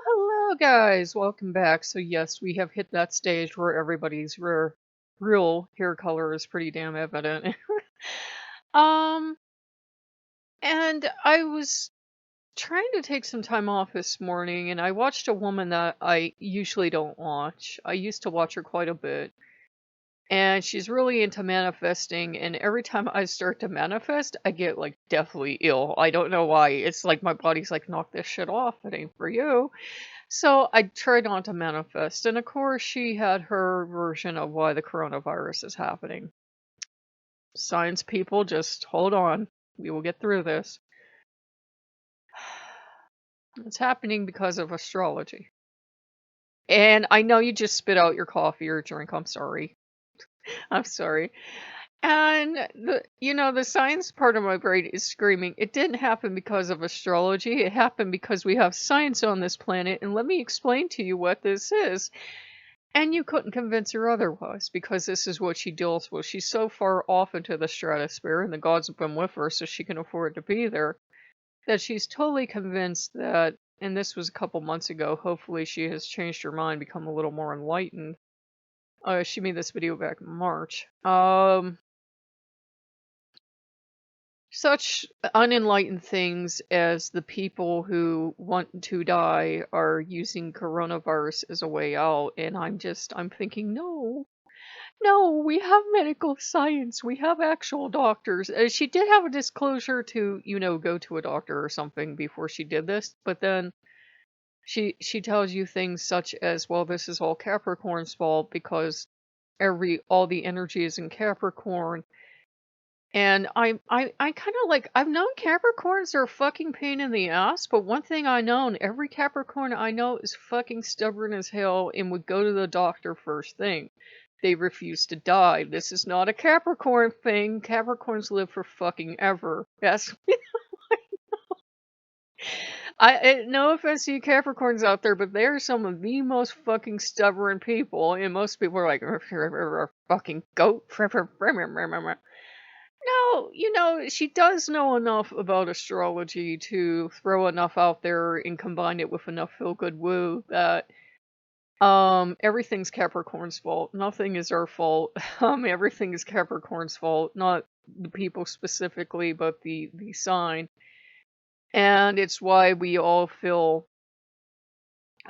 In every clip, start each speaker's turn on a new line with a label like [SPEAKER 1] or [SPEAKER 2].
[SPEAKER 1] Hello, guys. Welcome back. So, yes, we have hit that stage where everybody's real hair color is pretty damn evident. um, and I was trying to take some time off this morning, and I watched a woman that I usually don't watch. I used to watch her quite a bit, and she's really into manifesting. And every time I start to manifest, I get like deathly ill. I don't know why. It's like my body's like, knock this shit off. It ain't for you. So I tried not to manifest, and of course, she had her version of why the coronavirus is happening. Science people, just hold on. We will get through this. It's happening because of astrology. And I know you just spit out your coffee or drink. I'm sorry. I'm sorry. And the science part of my brain is screaming, it didn't happen because of astrology. It happened because we have science on this planet, and let me explain to you what this is. And you couldn't convince her otherwise, because this is what she deals with. She's so far off into the stratosphere, and the gods have been with her so she can afford to be there, that she's totally convinced that, and this was a couple months ago, hopefully she has changed her mind, become a little more enlightened. She made this video back in March. Such unenlightened things as the people who want to die are using coronavirus as a way out, and I'm thinking, no. No, we have medical science. We have actual doctors. She did have a disclosure to, go to a doctor or something before she did this, but then she tells you things such as, well, this is all Capricorn's fault because all the energy is in Capricorn. And I kind of like, I've known Capricorns are a fucking pain in the ass, but one thing I know, and every Capricorn I know is fucking stubborn as hell and would go to the doctor first thing. They refuse to die. This is not a Capricorn thing. Capricorns live for fucking ever. That's no offense to you Capricorns out there, but they are some of the most fucking stubborn people, and most people are like, fucking goat. No, she does know enough about astrology to throw enough out there and combine it with enough feel-good woo that everything's Capricorn's fault. Nothing is our fault. Everything is Capricorn's fault, not the people specifically, but the sign. And it's why we all feel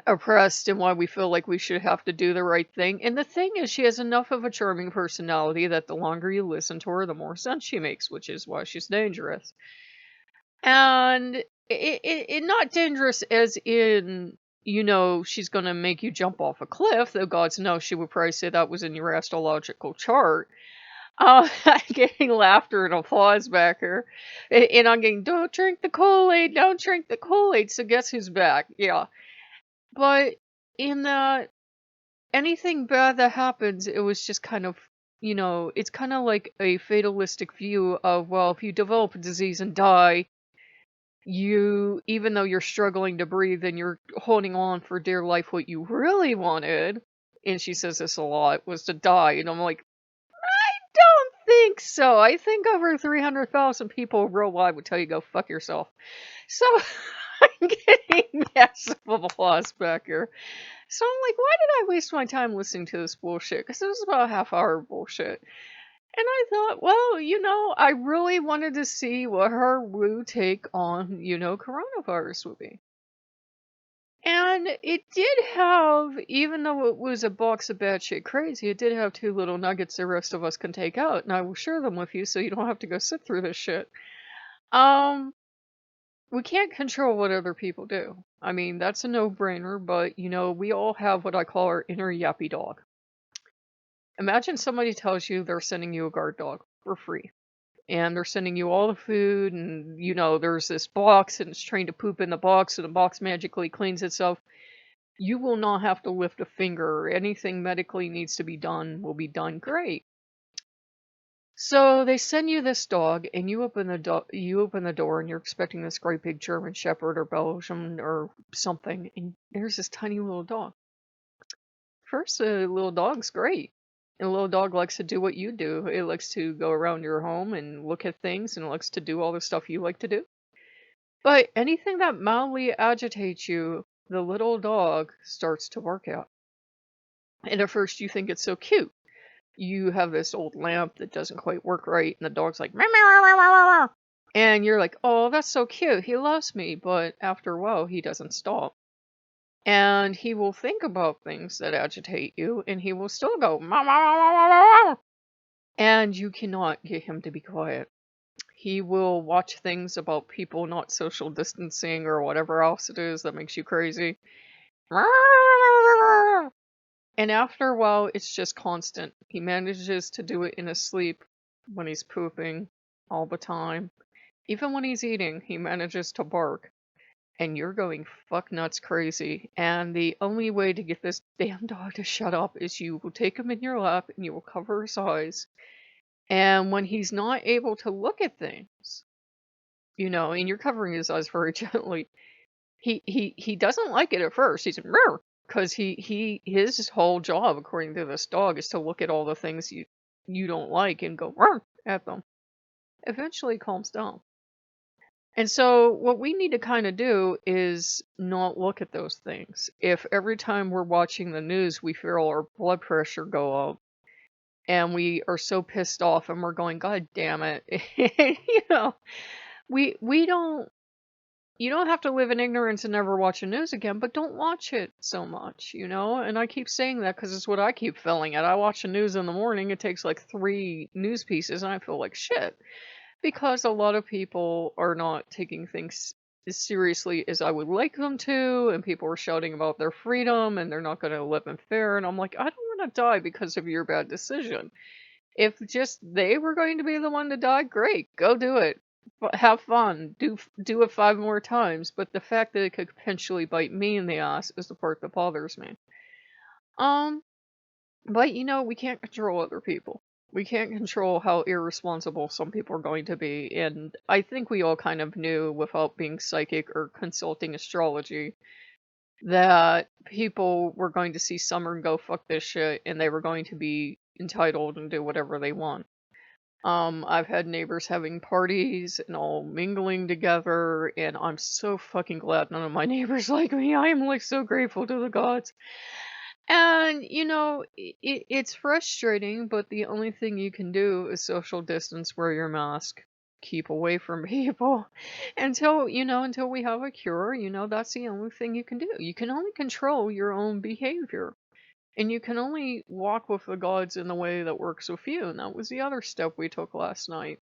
[SPEAKER 1] oppressed and why we feel like we should have to do the right thing. And the thing is, she has enough of a charming personality that the longer you listen to her, the more sense she makes, which is why she's dangerous. And it not dangerous as in, she's going to make you jump off a cliff, though gods know she would probably say that was in your astrological chart. I'm getting laughter and applause back here. And I'm getting, don't drink the Kool-Aid, don't drink the Kool-Aid. So guess who's back? Yeah. But in that, anything bad that happens, it was just kind of, it's kind of like a fatalistic view of, well, if you develop a disease and die, even though you're struggling to breathe and you're holding on for dear life, what you really wanted, and she says this a lot, was to die. And I'm like, I don't think so. I think over 300,000 people worldwide would tell you go fuck yourself. So I'm getting massive applause back here. So I'm like, why did I waste my time listening to this bullshit? Because it was about a half hour of bullshit. And I thought, well, I really wanted to see what her woo take on, coronavirus would be. And it did have, even though it was a box of batshit crazy, it did have two little nuggets the rest of us can take out, and I will share them with you so you don't have to go sit through this shit. We can't control what other people do. I mean, that's a no-brainer, but, we all have what I call our inner yappy dog. Imagine somebody tells you they're sending you a guard dog for free. And they're sending you all the food, and, there's this box, and it's trained to poop in the box, and the box magically cleans itself. You will not have to lift a finger. Anything medically needs to be done will be done. Great. So they send you this dog, and you open the door, and you're expecting this great big German Shepherd or Belgian or something, and there's this tiny little dog. First, the little dog's great. And the little dog likes to do what you do. It likes to go around your home and look at things, and it likes to do all the stuff you like to do. But anything that mildly agitates you the little dog starts to bark out. And at first you think it's so cute. You have this old lamp that doesn't quite work right, and the dog's like, meow, meow, meow, meow, meow. And you're like, oh, that's so cute. He loves me. But after a while, he doesn't stop. And he will think about things that agitate you, and he will still go, meow, meow, meow, meow, meow, meow. And you cannot get him to be quiet. He will watch things about people not social distancing or whatever else it is that makes you crazy. And after a while, it's just constant. He manages to do it in his sleep, when he's pooping, all the time. Even when he's eating, he manages to bark. And you're going fuck nuts crazy. And the only way to get this damn dog to shut up is you will take him in your lap and you will cover his eyes. And when he's not able to look at things, and you're covering his eyes very gently, he doesn't like it at first. He's because his whole job, according to this dog, is to look at all the things you don't like and go at them. Eventually calms down. And so what we need to kind of do is not look at those things. If every time we're watching the news we feel our blood pressure go up and we are so pissed off and we're going, God damn it. We don't, you don't have to live in ignorance and never watch the news again, but don't watch it so much, And I keep saying that because it's what I keep feeling it. I watch the news in the morning. It takes like 3 news pieces and I feel like shit. Because a lot of people are not taking things as seriously as I would like them to, and people are shouting about their freedom and they're not going to live in fear. And I'm like, I don't want to die because of your bad decision. If just they were going to be the one to die, great, go do it. Have fun. Do it 5 more times. But the fact that it could potentially bite me in the ass is the part that bothers me. But we can't control other people. We can't control how irresponsible some people are going to be, and I think we all kind of knew, without being psychic or consulting astrology, that people were going to see summer and go, fuck this shit, and they were going to be entitled and do whatever they want. I've had neighbors having parties and all mingling together, and I'm so fucking glad none of my neighbors like me. I am like so grateful to the gods. And, it's frustrating, but the only thing you can do is social distance, wear your mask, keep away from people until we have a cure, that's the only thing you can do. You can only control your own behavior. And you can only walk with the gods in the way that works with you. And that was the other step we took last night.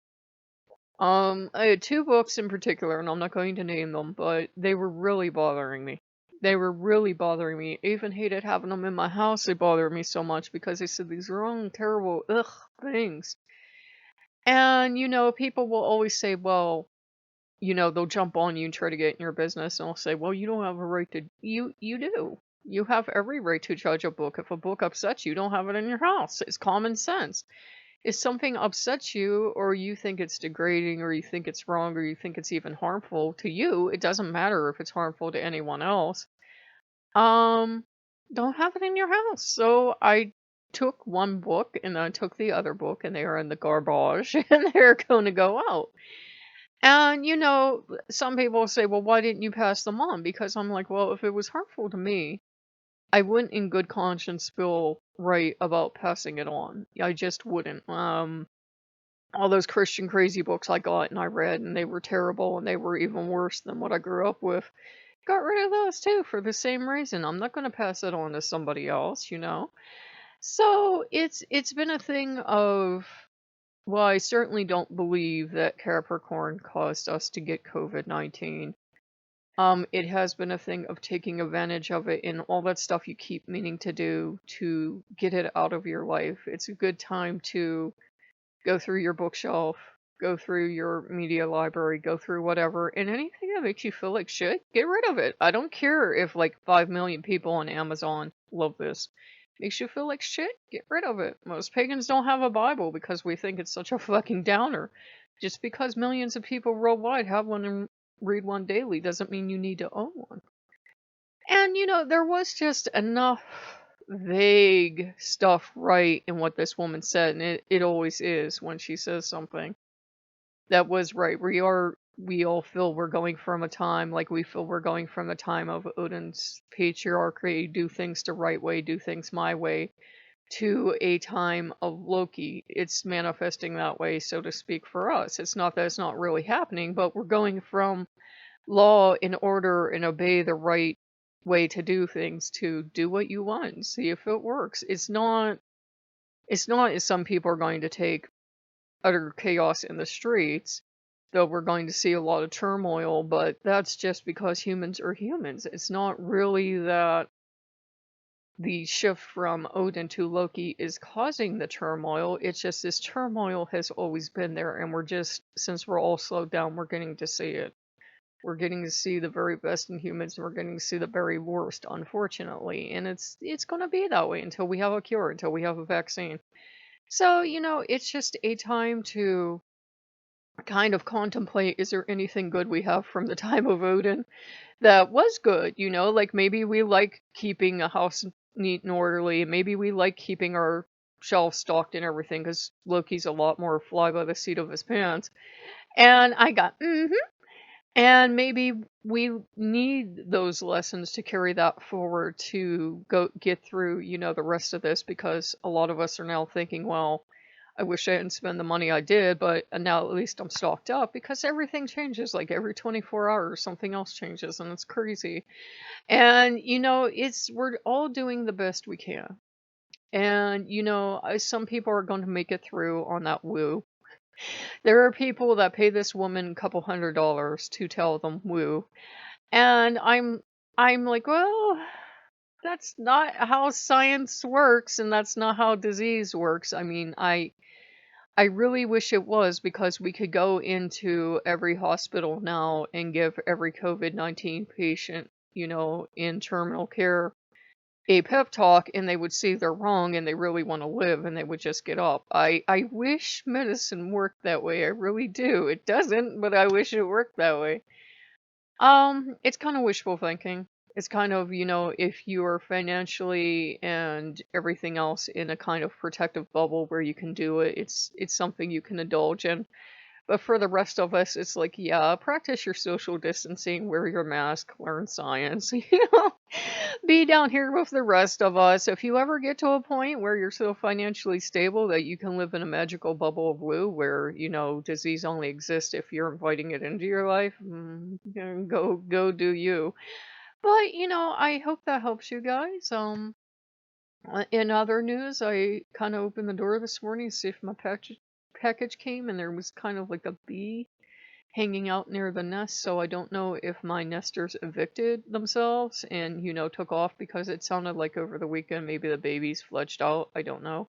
[SPEAKER 1] I had 2 books in particular, and I'm not going to name them, but they were really bothering me. They were really bothering me. I even hated having them in my house. They bothered me so much because they said these wrong, terrible, things. And, people will always say, well, they'll jump on you and try to get in your business, and they'll say, well, you don't have a right to, you do. You have every right to judge a book. If a book upsets you, don't have it in your house. It's common sense. If something upsets you, or you think it's degrading, or you think it's wrong, or you think it's even harmful to you, it doesn't matter if it's harmful to anyone else. Don't have it in your house. So I took one book and I took the other book, and they are in the garbage and they're going to go out. And some people say, well, why didn't you pass them on? Because I'm like, well, if it was harmful to me, I wouldn't in good conscience feel right about passing it on. I just wouldn't. All those Christian crazy books I got and I read, and they were terrible, and they were even worse than what I grew up with. Got rid of those too for the same reason. I'm not going to pass it on to somebody else, So it's been a thing of, well, I certainly don't believe that Capricorn caused us to get COVID-19. It has been a thing of taking advantage of it and all that stuff you keep meaning to do to get it out of your life. It's a good time to go through your bookshelf, go through your media library, go through whatever, and anything that makes you feel like shit, get rid of it. I don't care if like 5 million people on Amazon love this. Makes you feel like shit, get rid of it. Most pagans don't have a Bible because we think it's such a fucking downer. Just because millions of people worldwide have one and read one daily doesn't mean you need to own one. And there was just enough vague stuff right in what this woman said, and it always is when she says something that was right. We are we all feel we're going from a time like we feel we're going from the time of Odin's patriarchy, do things the right way, do things my way, to a time of Loki. It's manifesting that way, so to speak, for us. It's not that it's not really happening, but we're going from law and order and obey the right way to do things to do what you want and see if it works. It's not as some people are going to take utter chaos in the streets, though we're going to see a lot of turmoil, but that's just because humans are humans. It's not really that the shift from Odin to Loki is causing the turmoil. It's just this turmoil has always been there, and since we're all slowed down, we're getting to see it. We're getting to see the very best in humans, and we're getting to see the very worst, unfortunately. And it's going to be that way until we have a cure, until we have a vaccine. So, it's just a time to kind of contemplate, is there anything good we have from the time of Odin that was good? Like maybe we like keeping a house neat and orderly, and maybe we like keeping our shelves stocked and everything, because Loki's a lot more fly by the seat of his pants. And I got, and maybe we need those lessons to carry that forward to go get through, the rest of this, because a lot of us are now thinking, well, I wish I didn't spend the money I did, but now at least I'm stocked up, because everything changes. Like every 24 hours, something else changes, and it's crazy. And, we're all doing the best we can. And, some people are going to make it through on that woo. There are people that pay this woman a couple $100 to tell them woo. And I'm like, well, that's not how science works, and that's not how disease works. I mean, I really wish it was, because we could go into every hospital now and give every COVID-19 patient, in terminal care a pep talk, and they would see they're wrong and they really want to live, and they would just get up. I wish medicine worked that way. I really do. It doesn't, but I wish it worked that way. It's kind of wishful thinking. It's kind of, if you are financially and everything else in a kind of protective bubble where you can do it, it's something you can indulge in. But for the rest of us, it's like, yeah, practice your social distancing, wear your mask, learn science, be down here with the rest of us. If you ever get to a point where you're so financially stable that you can live in a magical bubble of woo where, disease only exists if you're inviting it into your life, go do you. But, I hope that helps you guys. In other news, I kind of opened the door this morning to see if my package came, and there was kind of like a bee hanging out near the nest, so I don't know if my nesters evicted themselves and, took off, because it sounded like over the weekend maybe the babies fledged out. I don't know.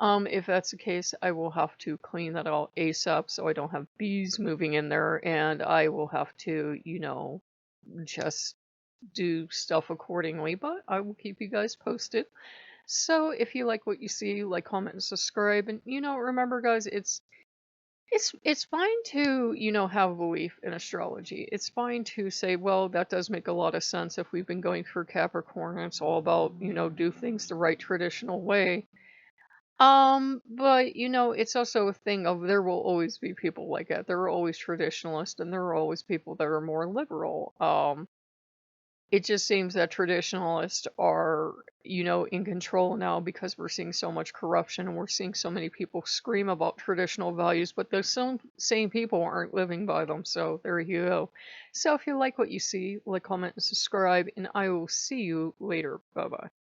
[SPEAKER 1] If that's the case, I will have to clean that out ASAP so I don't have bees moving in there, and I will have to, just do stuff accordingly, but I will keep you guys posted. So if you like what you see, like, comment, and subscribe. And, remember, guys, it's fine to, have a belief in astrology. It's fine to say, well, that does make a lot of sense if we've been going through Capricorn, and it's all about, do things the right traditional way. But, it's also a thing of, there will always be people like that. There are always traditionalists, and there are always people that are more liberal. It just seems that traditionalists are, in control now, because we're seeing so much corruption, and we're seeing so many people scream about traditional values, but those same people aren't living by them. So there you go. So if you like what you see, like, comment, and subscribe, and I will see you later. Bye bye.